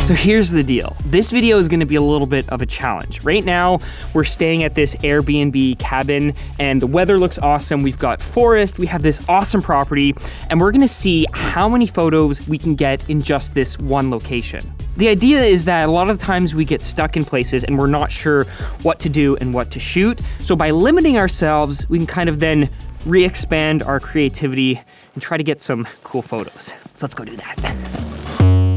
So here's the deal. This video is gonna be a little bit of a challenge. Right now, we're staying at this Airbnb cabin and the weather looks awesome. We've got forest, we have this awesome property, and we're gonna see how many photos we can get in just this one location. The idea is that a lot of times we get stuck in places and we're not sure what to do and what to shoot. So by limiting ourselves, we can kind of then re-expand our creativity and try to get some cool photos. So let's go do that.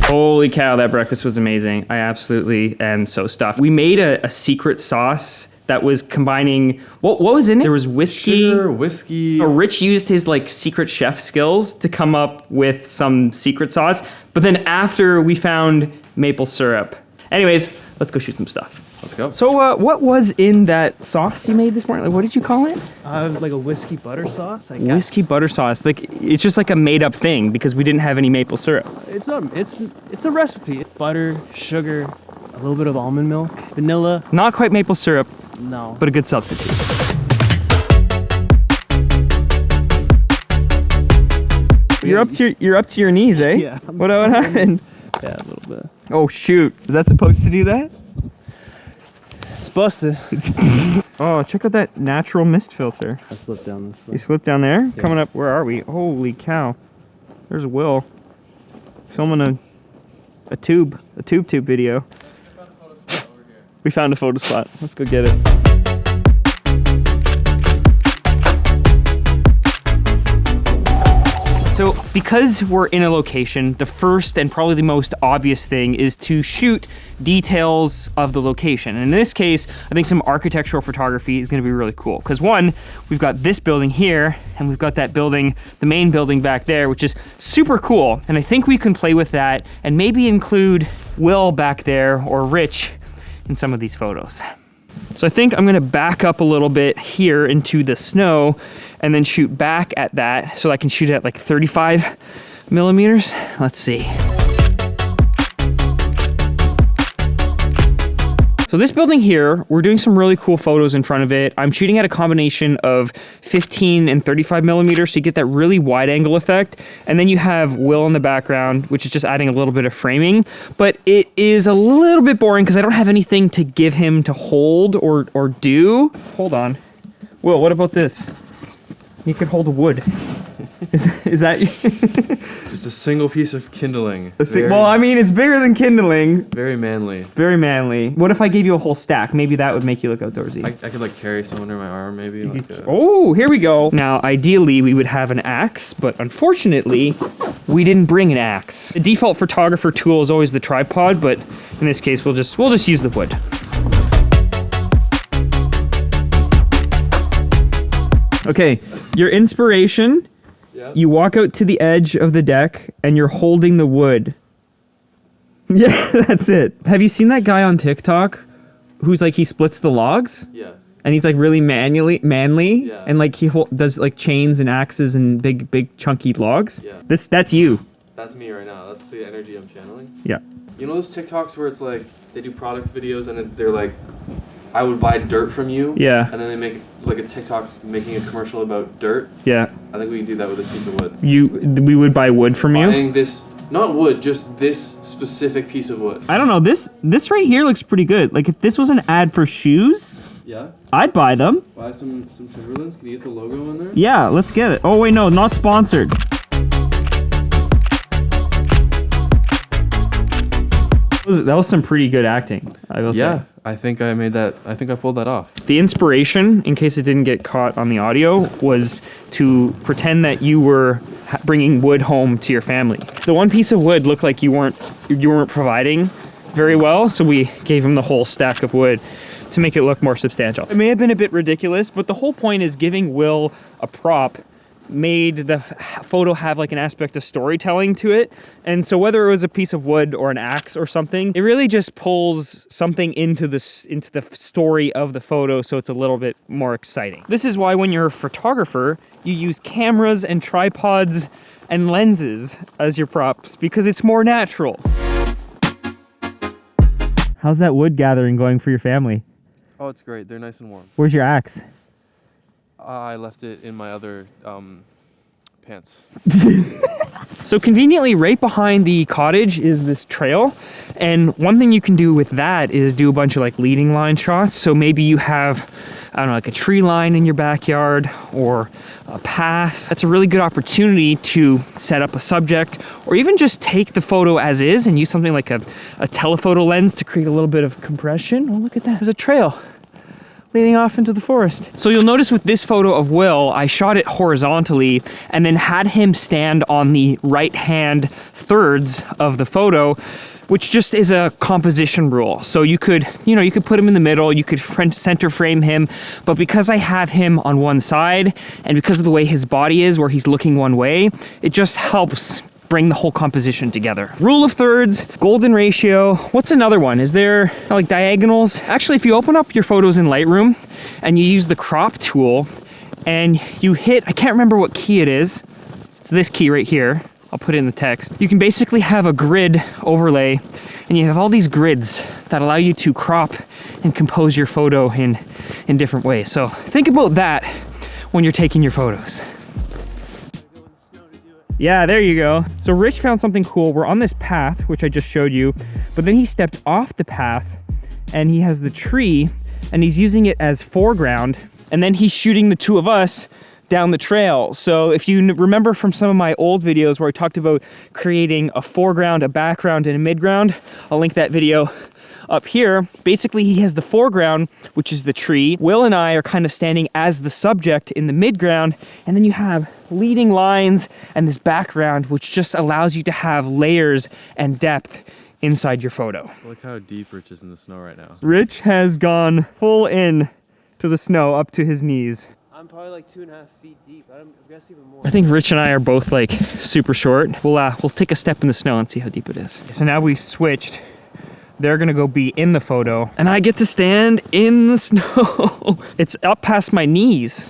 Holy cow, that breakfast was amazing. I absolutely am so stuffed. We made a secret sauce that was combining, what was in it? There was whiskey. Sugar, whiskey. Rich used his like secret chef skills to come up with some secret sauce. But then after we found maple syrup. Anyways, let's go shoot some stuff. Let's go. So what was in that sauce you made this morning? Like, what did you call it? Like a whiskey butter sauce, I guess. Whiskey butter sauce. Like, it's just like a made up thing because we didn't have any maple syrup. It's a recipe. Butter, sugar, a little bit of almond milk, vanilla. Not quite maple syrup, No. but a good substitute. You're up to your knees, eh? Yeah. What happened? Yeah, a little bit. Oh shoot! Is that supposed to do that? It's busted. Oh, check out that natural mist filter. I slipped down this You thing. slipped down there? Yeah. Coming up, where are we? Holy cow. There's Will. Filming a tube video. We found a photo spot. Let's go get it. So because we're in a location, the first and probably the most obvious thing is to shoot details of the location. And in this case, I think some architectural photography is gonna be really cool. Because one, we've got this building here, and we've got that building, the main building back there, which is super cool. And I think we can play with that and maybe include Will back there or Rich in some of these photos. So I think I'm gonna back up a little bit here into the snow and then shoot back at that so I can shoot at like 35 millimeters. Let's see. So this building here, we're doing some really cool photos in front of it. I'm shooting at a combination of 15 and 35 millimeters, so you get that really wide angle effect. And then you have Will in the background, which is just adding a little bit of framing. But it is a little bit boring because I don't have anything to give him to hold or do. Hold on. Will, what about this? You could hold wood. Is that Just a single piece of kindling. well, I mean, it's bigger than kindling. Very manly. Very manly. What if I gave you a whole stack? Maybe that would make you look outdoorsy. I could like carry some under my arm maybe. Oh, here we go. Now, ideally, we would have an axe, but unfortunately, we didn't bring an axe. The default photographer tool is always the tripod, but in this case, we'll just use the wood. Okay, your inspiration. Yeah. You walk out to the edge of the deck and you're holding the wood. Yeah, that's it. Have you seen that guy on TikTok who's like, he splits the logs? Yeah. And he's like really manly, Yeah. and like he does like chains and axes and big chunky logs. Yeah. That's you. That's me right now. That's the energy I'm channeling. Yeah. You know those TikToks where it's like they do product videos and they're like, I would buy dirt from you. Yeah. And then they make like a TikTok making a commercial about dirt. Yeah. I think we can do that with this piece of wood. We would buy wood from you. Buying this, not wood, just this specific piece of wood. I don't know. This right here looks pretty good. Like if this was an ad for shoes, Yeah. I'd buy them. Buy some Timberlands. Can you get the logo in there? Yeah, let's get it. Oh wait, no, not sponsored. That was some pretty good acting, I will say. Yeah, I think I made that. I think I pulled that off. The inspiration, in case it didn't get caught on the audio, was to pretend that you were bringing wood home to your family. The one piece of wood looked like you weren't providing very well, so we gave him the whole stack of wood to make it look more substantial. It may have been a bit ridiculous, but the whole point is giving Will a prop made the photo have like an aspect of storytelling to it. And so whether it was a piece of wood or an axe or something, it really just pulls something into the story of the photo, so it's a little bit more exciting. This is why when you're a photographer, you use cameras and tripods and lenses as your props, because it's more natural. How's that wood gathering going for your family? Oh, it's great. They're nice and warm. Where's your axe? I left it in my other Pants. So conveniently, right behind the cottage is this trail. And one thing you can do with that is do a bunch of like leading line shots. So maybe you have, I don't know, like a tree line in your backyard or a path. That's a really good opportunity to set up a subject, or even just take the photo as is and use something like a telephoto lens to create a little bit of compression. Oh, look at that. There's a trail leading off into the forest. So you'll notice with this photo of Will, I shot it horizontally and then had him stand on the right-hand thirds of the photo, which just is a composition rule. So you could put him in the middle, you could center frame him, but because I have him on one side and because of the way his body is, where he's looking one way, it just helps bring the whole composition together. Rule of thirds, golden ratio. What's another one? Is there like diagonals? Actually, if you open up your photos in Lightroom and you use the crop tool and you hit, I can't remember what key it is. It's this key right here. I'll put it in the text. You can basically have a grid overlay and you have all these grids that allow you to crop and compose your photo in different ways. So think about that when you're taking your photos. Yeah, there you go. So Rich found something cool. We're on this path, which I just showed you, but then he stepped off the path and he has the tree and he's using it as foreground. And then he's shooting the two of us down the trail. So if you remember from some of my old videos where I talked about creating a foreground, a background, and a midground, I'll link that video up here. Basically, he has the foreground, which is the tree. Will and I are kind of standing as the subject in the midground, and then you have leading lines and this background, which just allows you to have layers and depth inside your photo. Look how deep Rich is in the snow right now. Rich has gone full in to the snow up to his knees. I'm probably like 2.5 feet deep. I guess even more. I think Rich and I are both like super short. We'll take a step in the snow and see how deep it is. So now we switched. They're gonna go be in the photo and I get to stand in the snow. It's up past my knees.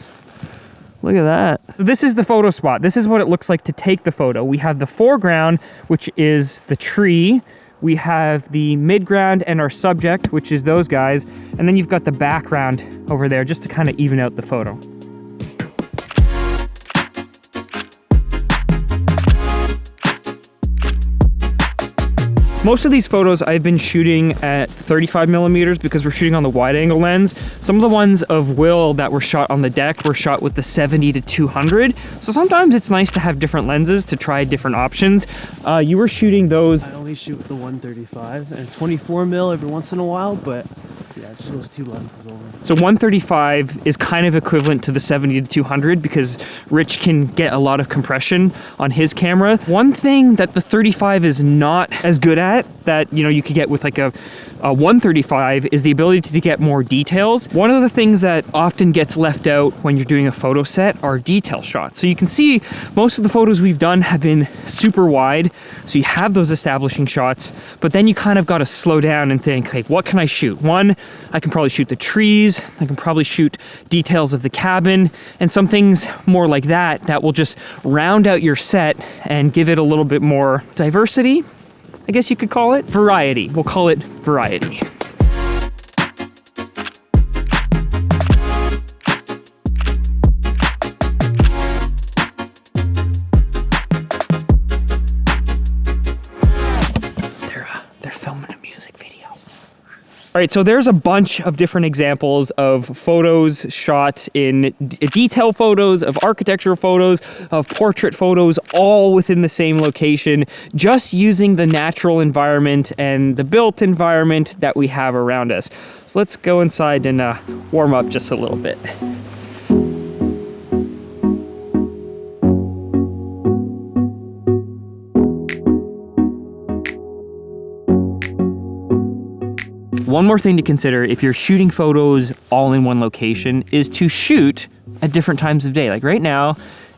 Look at that. So this is the photo spot. This is what it looks like to take the photo. We have the foreground, which is the tree. We have the midground and our subject, which is those guys. And then you've got the background over there just to kind of even out the photo. Most of these photos I've been shooting at 35 millimeters because we're shooting on the wide angle lens. Some of the ones of Will that were shot on the deck were shot with the 70 to 200. So sometimes it's nice to have different lenses to try different options. You were shooting those. I only shoot with the 135 and 24 mil every once in a while, but yeah, just those two lenses only. So 135 is kind of equivalent to the 70 to 200 because Rich can get a lot of compression on his camera. One thing that the 35 is not as good at that you could get with like a 135 is the ability to get more details. One of the things that often gets left out when you're doing a photo set are detail shots. So you can see most of the photos we've done have been super wide. So you have those establishing shots, but then you kind of got to slow down and think, like, what can I shoot? One, I can probably shoot the trees. I can probably shoot details of the cabin and some things more like that that will just round out your set and give it a little bit more diversity. I guess you could call it variety. We'll call it variety. They're filming a music video. All right, so there's a bunch of different examples of photos shot in detail photos, of architectural photos, of portrait photos, all within the same location, just using the natural environment and the built environment that we have around us. So let's go inside and warm up just a little bit. One more thing to consider if you're shooting photos all in one location is to shoot at different times of day. Like right now,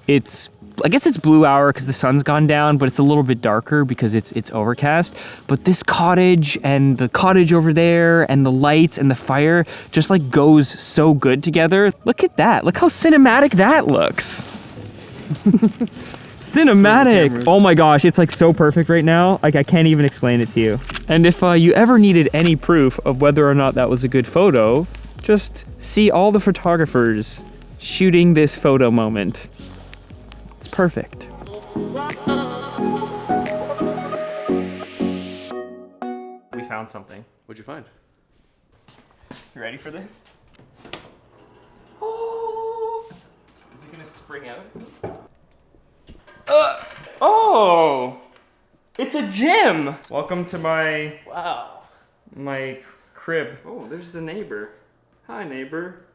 I guess it's blue hour because the sun's gone down, but it's a little bit darker because it's overcast. But this cottage and the cottage over there and the lights and the fire just like goes so good together. Look at that. Look how cinematic that looks. Cinematic. Oh my gosh, it's like so perfect right now. Like I can't even explain it to you. And if you ever needed any proof of whether or not that was a good photo, just see all the photographers shooting this photo moment. It's perfect. We found something. What'd you find? You ready for this? Oh! Is it gonna spring out? Oh! It's a gym! Welcome to my crib. Oh, there's the neighbor. Hi, neighbor.